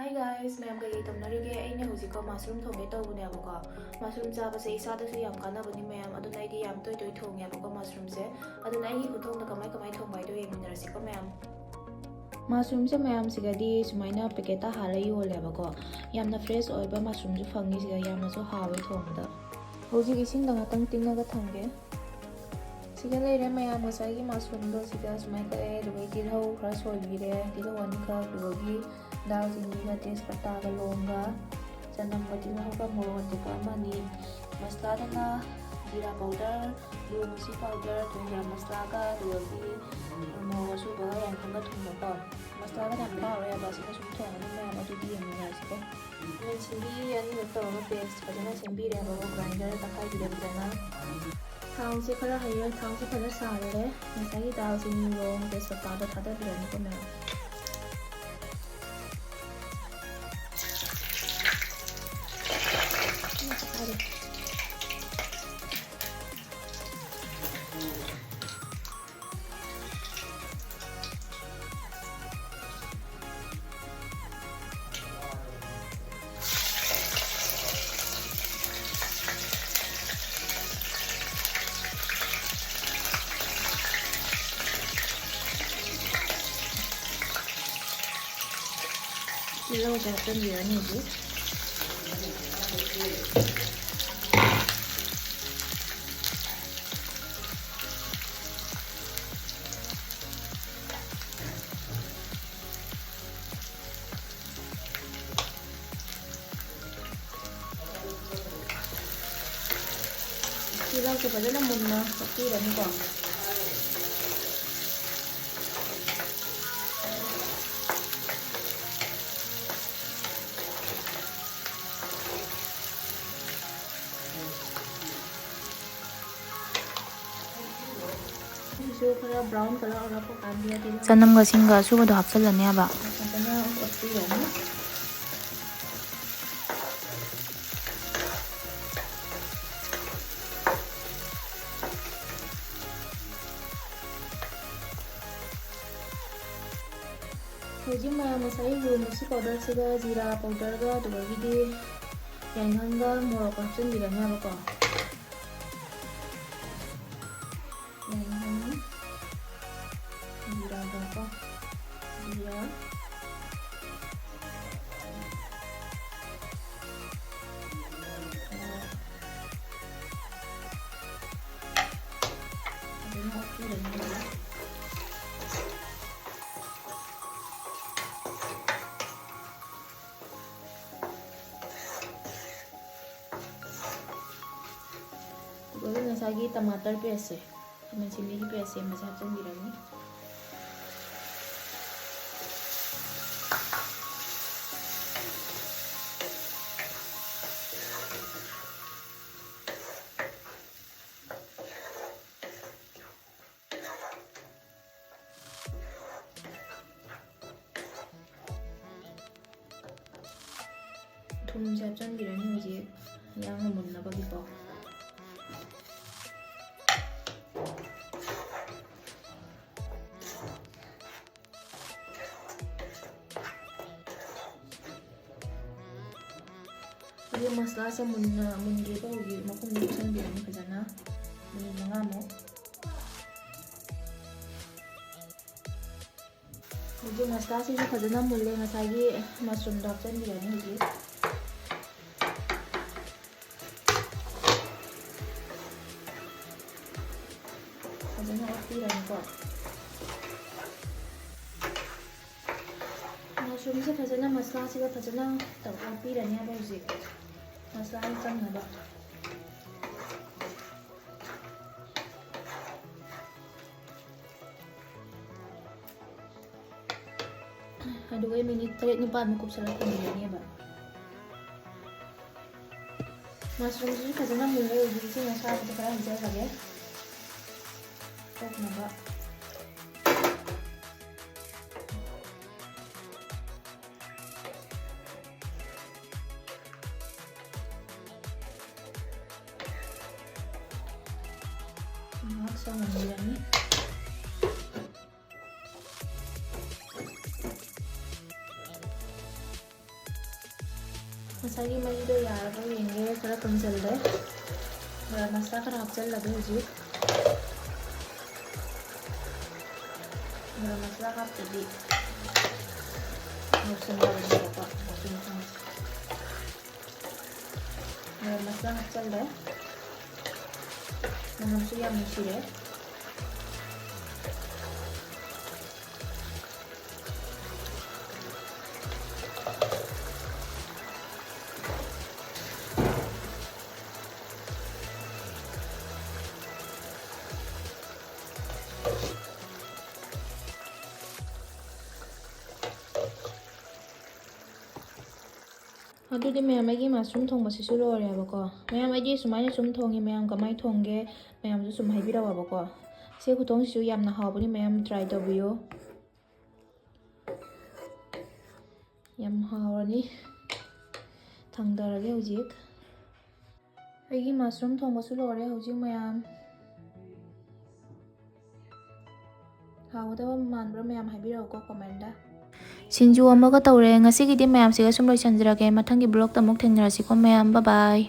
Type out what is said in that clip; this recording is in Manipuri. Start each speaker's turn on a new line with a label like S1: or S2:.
S1: Hi guys, ꯃꯌꯥꯝ ꯀꯩꯀꯩ ꯇꯧꯅꯔꯤꯒꯦ? ꯑꯩꯅ ꯍꯧꯖꯤꯛꯀꯣ ꯃꯁꯔꯨꯝ ꯊꯣꯡꯒꯦ ꯇꯧꯕꯅꯦꯕꯀꯣ. ꯃꯁꯔꯨꯝ ꯆꯥꯕꯁꯦ ꯏꯁꯥꯗꯁꯨ ꯌꯥꯝ ꯀꯥꯟꯅꯕꯅꯤ ꯃꯌꯥꯝ, ꯑꯗꯨꯅ ꯑꯩꯗꯤ ꯌꯥꯝ ꯇꯣꯏ ꯊꯣꯡꯉꯦꯕꯀꯣ ꯃꯁꯔꯨꯝꯁꯦ. ꯑꯗꯨꯅ ꯑꯩꯒꯤ ꯈꯨꯊꯣꯡꯗ ꯀꯃꯥꯏ ꯊꯣꯡꯕ ꯍꯥꯏꯗꯣ ꯌꯦꯡꯃꯤꯟꯅꯔꯁꯤꯀꯣ ꯃꯌꯥꯝ. ꯃꯁꯔꯨꯝꯁꯦ ꯃꯌꯥꯝꯁꯤꯒꯗꯤ ꯁꯨꯃꯥꯏꯅ ꯄꯦꯀꯦꯠꯇ ꯍꯥꯜꯂ ꯌꯣꯜꯂꯦꯕꯀꯣ. ꯌꯥꯝꯅ ꯐ꯭ꯔꯦꯁ ꯑꯣꯏꯕ ꯃꯁꯔꯨꯝꯁꯨ ꯐꯪꯉꯤ ꯁꯤꯗ, ꯌꯥꯝꯅꯁꯨ ꯍꯥꯎꯋꯦ ꯊꯣꯡꯕꯗ. ꯍꯧꯖꯤꯛ ꯏꯁꯤꯡꯗ ꯉꯥꯛꯇꯪ ꯇꯤꯡꯉꯒ ꯊꯝꯒꯦ. ꯁꯤꯗ ꯂꯩꯔꯦ ꯃꯌꯥꯝ ꯉꯁꯥꯏꯒꯤ ꯃꯁꯔꯨꯝꯗꯣ ꯁꯤꯗ ꯁꯨꯃꯥꯏꯅ ꯀꯛꯑꯦ, ꯑꯗꯨꯒ ꯇꯤꯜꯍꯧ ꯈꯔ ꯁꯣꯏꯕꯤꯔꯦ, ꯇꯤꯜꯍꯧ ꯑꯅꯤꯈꯛ, ꯑꯗꯨꯒꯤ ꯗꯥꯜꯆꯤꯅꯤꯒ ꯇꯦꯖꯄꯇꯥꯒ ꯂꯣꯡꯒ ꯆꯅꯝꯒ ꯇꯤꯜꯍꯧꯒ ꯃꯣꯔꯣꯛ ꯑꯇꯦꯛꯄ ꯑꯃꯅꯤ. ꯃꯁꯂꯥꯗꯅ ꯖꯤꯔꯥ ꯄꯥꯎꯗꯔ, ꯂꯨ ꯄꯥꯎꯗꯔ, ꯊꯨꯝ ꯒꯔꯝ ꯃꯁꯂꯥꯒ, ꯑꯗꯨꯒꯤ ꯃꯣꯔꯣꯛ ꯑꯁꯨꯕꯒ, ꯌꯥꯏꯉꯪꯒ ꯊꯨꯝꯒꯀꯣ. ꯃꯁꯂꯥꯒ ꯌꯥꯝ ꯊꯥꯛꯑꯔꯣꯏꯕ, ꯑꯁꯤꯅ ꯁꯨꯝ ꯊꯣꯡꯉꯅꯤ ꯃꯌꯥꯝ, ꯑꯗꯨꯗꯤ ꯌꯦꯡꯃꯤꯟꯅꯔꯁꯤꯀꯣ. ꯃꯦꯟꯁꯤꯟꯕꯤ ꯑꯅꯤꯃꯛ ꯇꯧꯔꯒ ꯄꯦꯁ ꯐꯖꯅ ꯁꯦꯝꯕꯤꯔꯦꯕꯀꯣ, ꯒ꯭ꯔꯥꯏꯟꯗꯔ ꯇꯛꯈꯥꯏꯕꯤꯔꯦ ꯐꯖꯅ. ꯊꯥꯎꯁꯦ ꯈꯔ ꯍꯩꯔꯦ, ꯊꯥꯎꯁꯦ ꯐꯖꯅ ꯁꯥꯔꯦ. ꯉꯁꯥꯏꯒꯤ ꯗꯥꯜꯆꯤꯅꯤ, ꯂꯣꯡ, ꯇꯦꯖꯄꯇꯥꯗꯣ ꯊꯥꯗꯕꯤꯔꯅꯤꯀꯣ ꯃꯌꯥꯝ. ꯇꯤꯜꯍꯧꯁꯦ ꯍꯥꯞꯆꯤꯟꯕꯤꯔꯅꯤ ꯍꯧꯖꯤꯛ. ꯇꯤꯜꯍꯧꯁꯦ ꯐꯖꯅ ꯃꯨꯟꯅ ꯇꯛꯄꯤꯔꯅꯤꯀꯣ. ꯈꯔ ꯕ꯭ꯔꯥꯎꯟ ꯀꯂꯔ ꯑꯣꯏꯔꯛꯄ ꯀꯥꯟꯗ
S2: ꯆꯅꯝꯒ ꯁꯤꯡꯒ ꯑꯁꯨꯕꯗꯣ ꯍꯥꯞꯆꯜꯂꯅꯦꯕ.
S1: ꯐꯖꯅ ꯑꯣꯠꯄꯤꯔꯅꯤ. ꯍꯧꯖꯤꯛ ꯃꯌꯥꯝ ꯉꯁꯥꯏ ꯂꯨ ꯄꯥꯎꯗꯔꯁꯤꯒ ꯖꯤꯔꯥ ꯄꯥꯎꯗꯔꯒ, ꯑꯗꯨꯗꯒꯤꯗꯤ ꯌꯥꯏꯉꯪꯒ ꯃꯣꯔꯣꯛꯀ ꯍꯥꯞꯆꯤꯟꯕꯤꯔꯅꯦꯕꯀꯣ. ꯌꯥꯏꯉꯪ, ꯖꯤꯔꯥꯒꯀꯣ, ꯖꯤꯔꯥ, fazendo uma piranha. Agora nasagi tomato paste, kami chili paste masih hapchunbirani. ꯊꯨꯝꯁꯦ ꯍꯥꯞꯆꯟꯕꯤꯔꯅꯤ ꯍꯧꯖꯤꯛ ꯌꯥꯝꯅ ꯃꯨꯟꯅꯕꯒꯤꯀꯣ. ꯍꯧꯖꯤꯛ ꯃꯁꯂꯥꯁꯦ ꯃꯨꯟꯒꯦꯕ, ꯍꯧꯖꯤꯛ ꯃꯈꯨꯝꯗ ꯀꯨꯞꯁꯟꯕꯤꯔꯅꯤ ꯐꯖꯅ ꯃꯤꯅꯤꯠ 5ꯃꯨꯛ. ꯍꯧꯖꯤꯛ ꯃꯁꯂꯥꯁꯤꯁꯨ ꯐꯖꯅ ꯃꯨꯜꯂꯦ, ꯉꯁꯥꯏꯒꯤ ꯃꯁꯔꯨꯝꯗꯣ ꯍꯥꯞꯆꯟꯕꯤꯔꯅꯤ ꯍꯧꯖꯤꯛ. फजन ओत्पीरनीको. मशरूम से फजन मसला से फजन ओत्पीरनी अब हौजिक मसला चंगनबा. अदुगा मिनिट 7-9 कुपसला थम्बिरनीबा. मशरूम से फजन मुल्ले हौजिक से मसला खरा हंजरगे थोकनबा. Sangandirani. ꯉꯁꯥꯏꯒꯤ ꯃꯍꯤꯗꯣ ꯌꯥꯔꯕ ꯌꯦꯡꯒꯦ. ꯈꯔ ꯀꯪꯁꯤꯜꯂꯦ. ꯒꯔꯝ ꯃꯁꯂꯥ ꯈꯔ ꯍꯥꯞꯆꯤꯜꯂꯒꯦ ꯍꯧꯖꯤꯛ. ꯒꯔꯝ ꯃꯁꯂꯥ ꯍꯥꯞꯇ꯭ꯔꯗꯤ ꯉꯧꯁꯟꯅꯕꯅꯦꯕꯀꯣ ꯃꯆꯨ ꯃꯊꯪꯁꯦ. ꯒꯔꯝ ꯃꯁꯂꯥ ꯍꯥꯞꯆꯤꯜꯂꯦ. ꯃꯅꯝꯁꯨ ꯌꯥꯝ ꯅꯨꯡꯁꯤꯔꯦ. ꯑꯗꯨꯗꯤ ꯃꯌꯥꯝ ꯑꯩꯒꯤ ꯃꯁꯔꯨꯝ ꯊꯣꯡꯕꯁꯤꯁꯨ ꯂꯣꯏꯔꯦꯕꯀꯣ. ꯃꯌꯥꯝ ꯑꯩꯗꯤ ꯁꯨꯃꯥꯏꯅ ꯁꯨꯝ ꯊꯣꯡꯉꯦ. ꯃꯌꯥꯝ ꯀꯃꯥꯏꯅ ꯊꯣꯡꯒꯦ ꯃꯌꯥꯝꯁꯨ ꯁꯨꯝ ꯍꯥꯏꯕꯤꯔꯛꯑꯣꯕꯀꯣ. ꯁꯤ ꯈꯨꯊꯣꯡꯁꯤꯁꯨ ꯌꯥꯝꯅ ꯍꯥꯎꯕꯅꯤ. ꯃꯌꯥꯝ ꯇ꯭ꯔꯥꯏ ꯇꯧꯕꯤꯌꯣ. ꯌꯥꯝ ꯍꯥꯎꯔꯅꯤ. ꯊꯥꯡꯗꯔꯒꯦ ꯍꯧꯖꯤꯛ. ꯑꯩꯒꯤ ꯃꯁꯔꯨꯝ ꯊꯣꯡꯕꯁꯨ ꯂꯣꯏꯔꯦ ꯍꯧꯖꯤꯛ ꯃꯌꯥꯝ. ꯍꯥꯎꯒꯗꯕ ꯃꯥꯟꯕ꯭ꯔꯥ ꯃꯌꯥꯝ ꯍꯥꯏꯕꯤꯔꯛꯎꯀꯣ ꯀꯣꯃꯦꯟꯇ.
S2: ꯁꯤꯡꯖꯨ ꯑꯃꯒ ꯇꯧꯔꯦ. ꯉꯁꯤꯒꯤꯗꯤ ꯃꯌꯥꯝ ꯁꯤꯒ ꯁꯨꯝ ꯂꯣꯏꯁꯤꯟꯖꯔꯒꯦ. ꯃꯊꯪꯒꯤ ꯕ꯭ꯂꯣꯛꯇ ꯑꯃꯨꯛ ꯊꯦꯡꯅꯔꯁꯤꯀꯣ ꯃꯌꯥꯝ. ꯕꯥꯏ ꯕꯥꯏ.